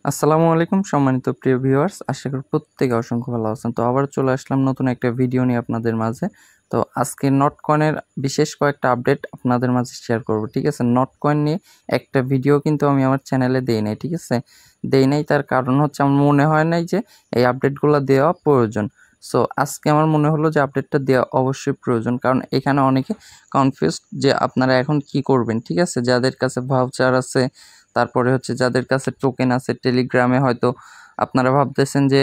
আসসালামু আলাইকুম সম্মানিত প্রিয় ভিউয়ার্স, আশা করি প্রত্যেকে অসংখ্য ভালো আছেন। তো আবার চলে আসলাম নতুন একটা ভিডিও নিয়ে আপনাদের মাঝে। তো আজকে নটকয়েনের বিশেষ কয়েকটা আপডেট আপনাদের মাঝে শেয়ার করব, ঠিক আছে? নটকয়েন নিয়ে একটা ভিডিও কিন্তু আমি আমার চ্যানেলে দেই নাই, ঠিক আছে? দেই নাই, তার কারণ হচ্ছে আমার মনে হয় নাই যে এই আপডেটগুলো দেওয়া প্রয়োজন। সো আজকে আমার মনে হলো যে আপডেটটা দেওয়া অবশ্যই প্রয়োজন, কারণ এখানে অনেকে কনফিউজড যে আপনারা এখন কি করবেন, ঠিক আছে? যাদের কাছে ভাউচার আছে, তারপরে হচ্ছে যাদের কাছে টোকেন আছে, টেলিগ্রামে হয়তো আপনারা ভাবতেছেন যে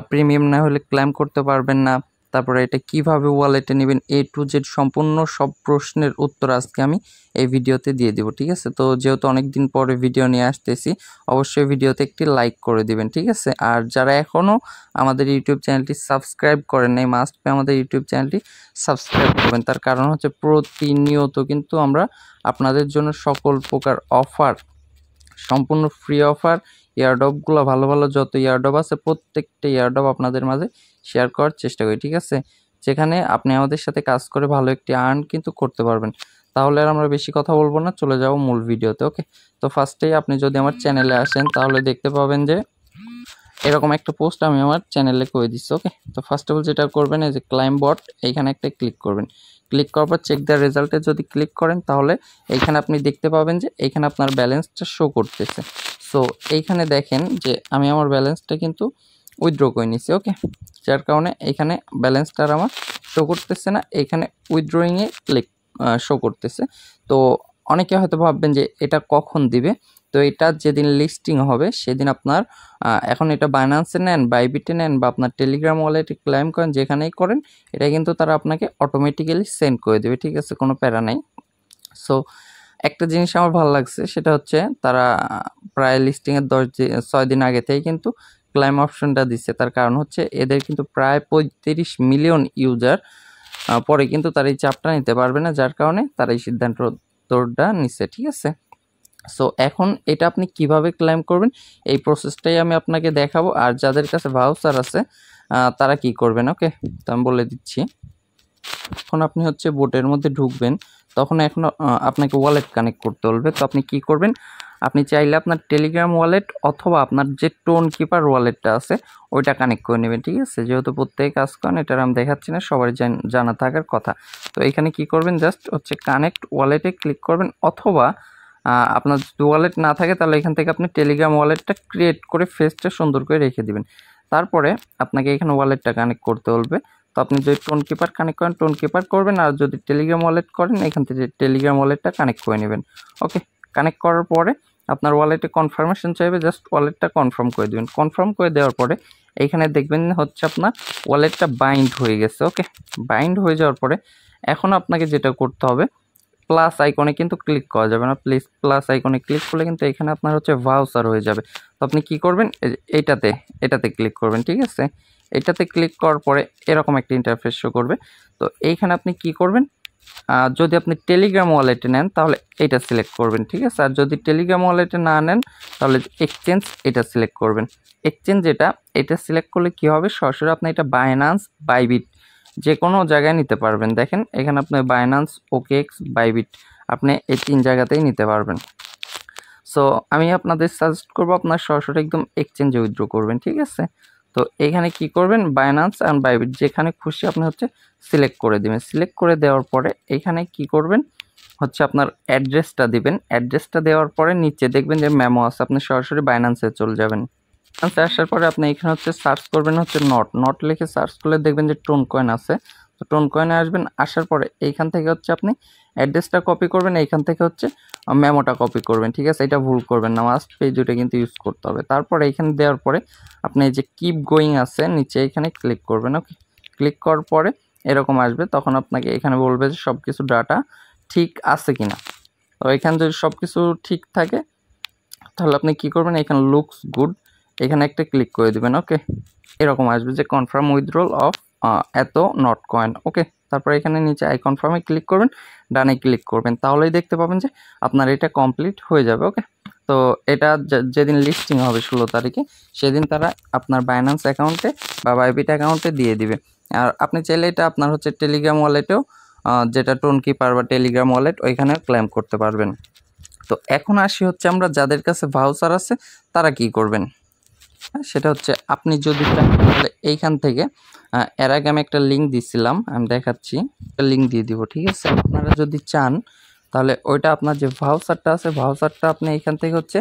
প্রিমিয়াম না হলে ক্লেম করতে পারবেন না। তারপরে এটা কিভাবে ওয়ালেটে নেবেন, A to Z সম্পূর্ণ সব প্রশ্নের উত্তর আজকে আমি এই ভিডিওতে দিয়ে দিব, ঠিক আছে? তো যেহেতু অনেক দিন পরে ভিডিও নিয়ে আসতেছি, অবশ্যই ভিডিওতে একটি লাইক করে দিবেন, ঠিক আছে? আর যারা এখনও আমাদের ইউটিউব চ্যানেলটি সাবস্ক্রাইব করেন নাই, মাস্ট বি আমাদের ইউটিউব চ্যানেলটি সাবস্ক্রাইব করবেন। তার কারণ হচ্ছে প্রতিনিয়ত কিন্তু আমরা আপনাদের জন্য সকল প্রকার অফার, সম্পূর্ণ ফ্রি অফার, এয়ারড্রপগুলো ভালো ভালো যত এয়ারড্রপ আছে প্রত্যেকটা এয়ারড্রপ আপনাদের মাঝে শেয়ার করার চেষ্টা করি, ঠিক আছে? যেখানে আপনি আমাদের সাথে কাজ করে ভালো একটি আর্ন কিন্তু করতে পারবেন। তাহলে আর আমরা বেশি কথা বলবো না, চলে যাব মূল ভিডিওতে। ওকে, তো ফার্স্টেই আপনি যদি আমার চ্যানেলে আসেন তাহলে দেখতে পাবেন যে এরকম একটা পোস্ট আমি আমার চ্যানেলে করে দিচ্ছি। ওকে, তো ফার্স্ট অফ অল যেটা করবেন, এই যে ক্লাইম বট, এইখানে একটা ক্লিক করবেন। ক্লিক করার পর চেক দ্য রেজাল্টে যদি ক্লিক করেন তাহলে এইখানে আপনি দেখতে পাবেন যে এইখানে আপনার ব্যালেন্সটা শো করতেছে। সো এইখানে দেখেন যে আমি আমার ব্যালেন্সটা কিন্তু উইথড্র করে নিছি। ওকে, যার কারণে এইখানে ব্যালেন্সটা আর আমার শো করতেছে না, এইখানে উইথড্রয়িংয়ে ক্লিক শো করতেছে। তো অনেকে হয়তো ভাববেন যে এটা কখন দিবে। তো এটা যেদিন লিস্টিং হবে সেদিন আপনার এখন এটা বাইন্যান্সে নেন, বাইবিটে নেন, বা আপনার টেলিগ্রাম ওয়ালেটে ক্লেম করেন, যেখানেই করেন এটা কিন্তু তারা আপনাকে অটোমেটিক্যালি সেন্ড করে দেবে, ঠিক আছে? কোনো প্যারা নাই। সো একটা জিনিস আমার ভালো লাগছে, সেটা হচ্ছে তারা প্রায় লিস্টিংয়ের 6 দিন আগে থেকেই কিন্তু ক্লেম অপশনটা দিচ্ছে। তার কারণ হচ্ছে এদের কিন্তু প্রায় 35 মিলিয়ন ইউজার, পরে কিন্তু তারা এই চাপটা নিতে পারবে না, যার কারণে তারা এই সিদ্ধান্তটা নিচ্ছে, ঠিক আছে? সো এখন এটা আপনি কিভাবে ক্লেম করবেন এই প্রসেসটাই আমি আপনাকে দেখাবো। আর যাদের কাছে ভাউচার আছে তারা কি করবেন, ওকে, তো আমি বলে দিচ্ছি। এখন আপনি হচ্ছে বোটের মধ্যে ঢুকবেন, তখন এখন আপনাকে ওয়ালেট কানেক্ট করতে বলবে। তো আপনি কি করবেন, আপনি চাইলে আপনার টেলিগ্রাম ওয়ালেট অথবা আপনার যে টোন কিপার ওয়ালেটটা আছে ওইটা কানেক্ট করে নেবেন, ঠিক আছে? যেহেতু প্রত্যেকে কাজ করেন, এটার আমি দেখাচ্ছি না, সবার জানা থাকার কথা। তো এখানে কি করবেন, জাস্ট হচ্ছে কানেক্ট ওয়ালেটে ক্লিক করবেন, অথবা আপনার যদি ওয়ালেট না থাকে তাহলে এখান থেকে আপনি টেলিগ্রাম ওয়ালেটটা ক্রিয়েট করে ফেসটা সুন্দর করে রেখে দিবেন। তারপরে আপনাকে এখানে ওয়ালেটটা কানেক্ট করতে বলবে। তো আপনি যদি টোন কিপার কানেক্ট করেন টোন কিপার করবেন, আর যদি টেলিগ্রাম ওয়ালেট করেন এখান থেকে টেলিগ্রাম ওয়ালেটটা কানেক্ট করে নেবেন। ওকে, কানেক্ট করার পরে আপনার ওয়ালেটে কনফার্মেশন চাইবে, জাস্ট ওয়ালেটটা কনফার্ম করে দেবেন। কনফার্ম করে দেওয়ার পরে এইখানে দেখবেন হচ্ছে আপনার ওয়ালেটটা বাইন্ড হয়ে গেছে। ওকে, বাইন্ড হয়ে যাওয়ার পরে এখন আপনাকে যেটা করতে হবে, প্লাস আইকনে কিন্তু ক্লিক করা যাবে না, প্লিজ প্লাস আইকনে ক্লিক করলে কিন্তু এখানে আপনার হচ্ছে ভাউচার হয়ে যাবে। তো আপনি কি করবেন, এটাতে ক্লিক করবেন, ঠিক আছে? এটাতে ক্লিক করার পরে এরকম একটা ইন্টারফেস শো করবে। তো এইখানে আপনি কি করবেন, যদি আপনি টেলিগ্রাম ওয়ালেটে নেন তাহলে এটা সিলেক্ট করবেন, ঠিক আছে? আর যদি টেলিগ্রাম ওয়ালেটে না নেন তাহলে এক্সচেঞ্জ এটা সিলেক্ট করবেন। এক্সচেঞ্জ এটা সিলেক্ট করলে কি হবে, সরাসরি আপনি এটা বাইন্যান্স, বাইবিট যে কোনো জায়গায় নিতে পারবেন। দেখেন এখানে আপনি বাইন্যান্স, ওকেএক্স, বাইবিট আপনি এই 3 জায়গাতেই নিতে পারবেন। সো আমি আপনাদের সাজেস্ট করবো আপনার সরাসরি একদম এক্সচেঞ্জে উইথড্র করবেন, ঠিক আছে? তো এখানে কি করবেন, বাইন্যান্স অ্যান্ড বাইবিট যেখানে খুশি আপনি হচ্ছে সিলেক্ট করে দিবেন। সিলেক্ট করে দেওয়ার পরে এখানে কি করবেন হচ্ছে আপনার অ্যাড্রেসটা দিবেন। অ্যাড্রেসটা দেওয়ার পরে নিচে দেখবেন যে মেমো আছে, আপনি সরাসরি বাইন্যান্সে চলে যাবেন। বাইন্যান্সে আসার পরে আপনি এখানে হচ্ছে সার্চ করবেন হচ্ছে নট লিখে সার্চ করলে দেখবেন যে টোন কয়েন আছে। তো টোন কয়েনে আসবেন, আসার পরে এইখান থেকে হচ্ছে আপনি অ্যাড্রেসটা কপি করবেন, এইখান থেকে হচ্ছে মেমোটা কপি করবেন, ঠিক আছে? এটা ভুল করবেন না, মাস্ট পেজ দুটো কিন্তু ইউজ করতে হবে। তারপরে এইখানে দেওয়ার পরে আপনি এই যে কিপ গোয়িং আছে নিচে, এখানে ক্লিক করবেন। ওকে, ক্লিক করার পরে এরকম আসবে, তখন আপনাকে এখানে বলবে যে সব কিছু ডাটা ঠিক আছে কিনা। তো এখানে যদি সব কিছু ঠিক থাকে তাহলে আপনি কি করবেন, এখানে লুকস গুড এখানে একটা ক্লিক করে দিবেন। ওকে, এরকম আসবে যে কনফার্ম উইথড্রল অফ এত নট কয়েন। ওকে, তারপর এখানে নিচে আই কনফার্মে ক্লিক করবেন, ডানে ক্লিক করবেন, তাহলেই দেখতে পাবেন যে আপনার এটা কমপ্লিট হয়ে যাবে। ওকে, তো এটা যেদিন লিস্টিং হবে 16 তারিখে, সেদিন তারা আপনার বাইন্যান্স অ্যাকাউন্টে বা বাইবিট অ্যাকাউন্টে দিয়ে দিবে। আর আপনি চাইলে এটা আপনার হচ্ছে টেলিগ্রাম ওয়ালেটেও, যেটা টোন কিপার বা টেলিগ্রাম ওয়ালেট, ওইখানে ক্লেম করতে পারবেন। তো এখন আসি হচ্ছে আমরা যাদের কাছে ভাউচার আছে তারা কি করবেন, সেটা হচ্ছে আপনি যদি চান তাহলে এইখান থেকে এর আগে আমি একটা লিঙ্ক দিছিলাম, আমি দেখাচ্ছি, একটা লিঙ্ক দিয়ে দিব, ঠিক আছে। আপনারা যদি চান তাহলে ওইটা আপনার যে ভাউচারটা আছে ভাউচারটা আপনি এইখান থেকে হচ্ছে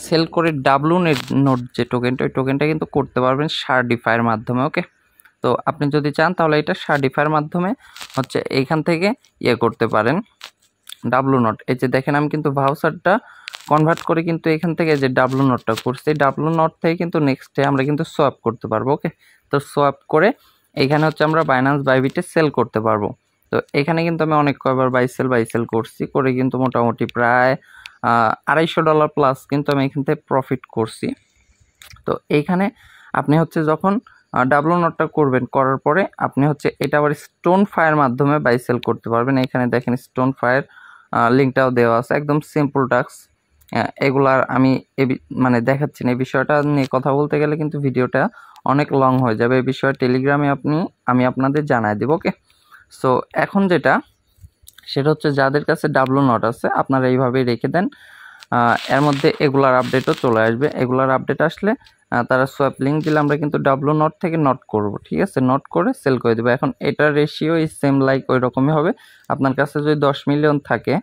সেল করে ডাব্লু নোট যে টোকেনটা ওই টোকেনটা কিন্তু করতে পারবেন শার্ডিফাইয়ের মাধ্যমে। ওকে, তো আপনি যদি চান তাহলে এটা শার্ডিফাইয়ের মাধ্যমে হচ্ছে এইখান থেকে করতে পারেন ডাব্লু নোট। এই যে দেখেন আমি কিন্তু ভাউচারটা কনভার্ট করে কিন্তু এখান থেকে যে ডাব্লু নোটটা করছি ডাব্লু নোট থেকে কিন্তু নেক্সটে আমরা কিন্তু সোয়াপ করতে পারবো। ওকে, তো সোয়াপ করে এইখানে হচ্ছে আমরা বাইন্যান্স বাইবিটে সেল করতে পারবো। তো এখানে কিন্তু আমি অনেক কয়বার বাইসেল করছি, করে কিন্তু মোটামুটি প্রায় $250 প্লাস কিন্তু আমি এখান থেকে প্রফিট করছি। তো এইখানে আপনি হচ্ছে যখন ডাব্লু নোটটা করবেন, করার পরে আপনি হচ্ছে এটা আবার স্টোন ফায়ার মাধ্যমে বাইসেল করতে পারবেন। এখানে দেখেন স্টোন ফায়ার লিঙ্কটাও দেওয়া আছে, একদম সিম্পল টাস্ক। এগুলার আমি মানে দেখাচ্ছি না, এই বিষয়টা নিয়ে কথা বলতে গেলে কিন্তু ভিডিওটা অনেক লং হয়ে যাবে। এই বিষয়ে টেলিগ্রামে আমি আপনাদের জানাই দেব। ওকে, সো এখন যেটা সেটা হচ্ছে যাদের কাছে ডাব্লু নট আছে আপনারা এইভাবেই রেখে দেন, এর মধ্যে এগুলার আপডেটও চলে আসবে। এগুলার আপডেট আসলে তারা সোয়াপ লিঙ্ক দিলে আমরা কিন্তু ডাব্লু নট থেকে নট করব, ঠিক আছে, নট করে সেল করে দেবো। এখন এটার রেশিও সেম লাইক ওই রকমই হবে। আপনার কাছে যদি 10 মিলিয়ন থাকে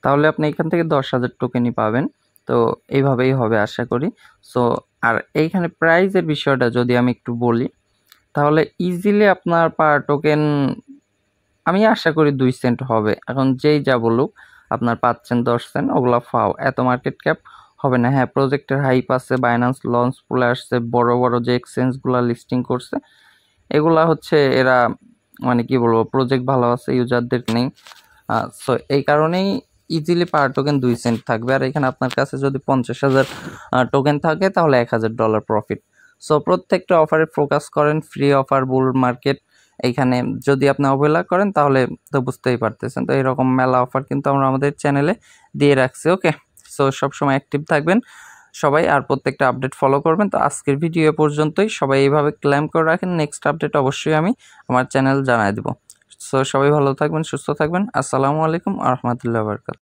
তাহলে আপনি এখান থেকে 10,000 টোকেনই পাবেন। তো এইভাবেই হবে আশা করি। সো আর এইখানে প্রাইজের বিষয়টা যদি আমি একটু বলি তাহলে ইজিলি আপনার পার টোকেন আমি আশা করি 2 সেন্ট হবে। এখন যেই যা বলুক আপনার 5 সেন্ট 10 সেন্ট ওগুলা ফাও, এত মার্কেট ক্যাপ হবে না। হ্যাঁ, প্রজেক্টের হাইপ আছে, বাইন্যান্স লঞ্চ চলে আসছে, বড় বড় যে এক্সচেঞ্জগুলো লিস্টিং করছে এগুলা হচ্ছে এরা মানে কি বলবো প্রজেক্ট ভালো আছে, ইউজারদের নেই। সো এই কারণেই ইজিলি পার টোকেন 2 সেন্ট থাকবে। আর এখানে আপনার কাছে যদি 50,000 টোকেন থাকে তাহলে $1,000 প্রফিট। সো প্রত্যেকটা অফারে ফোকাস করেন, ফ্রি অফার, বুল মার্কেট, এইখানে যদি আপনি অবহেলা করেন তাহলে তো বুঝতেই পারতেছেন। তো এরকম মেলা অফার কিন্তু আমরা আমাদের চ্যানেলে দিয়ে রাখছি। ওকে, সো সবসময় অ্যাক্টিভ থাকবেন সবাই, আর প্রত্যেকটা আপডেট ফলো করবেন। তো আজকের ভিডিও এ পর্যন্তই, সবাই এইভাবে ক্লেম করে রাখেন, নেক্সট আপডেট অবশ্যই আমি আমার চ্যানেল জানাই দেবো। সো সবাই ভালো থাকবেন, সুস্থ থাকবেন। আসসালামু আলাইকুম ওয়া রাহমাতুল্লাহি ওয়া বারাকাতুহু।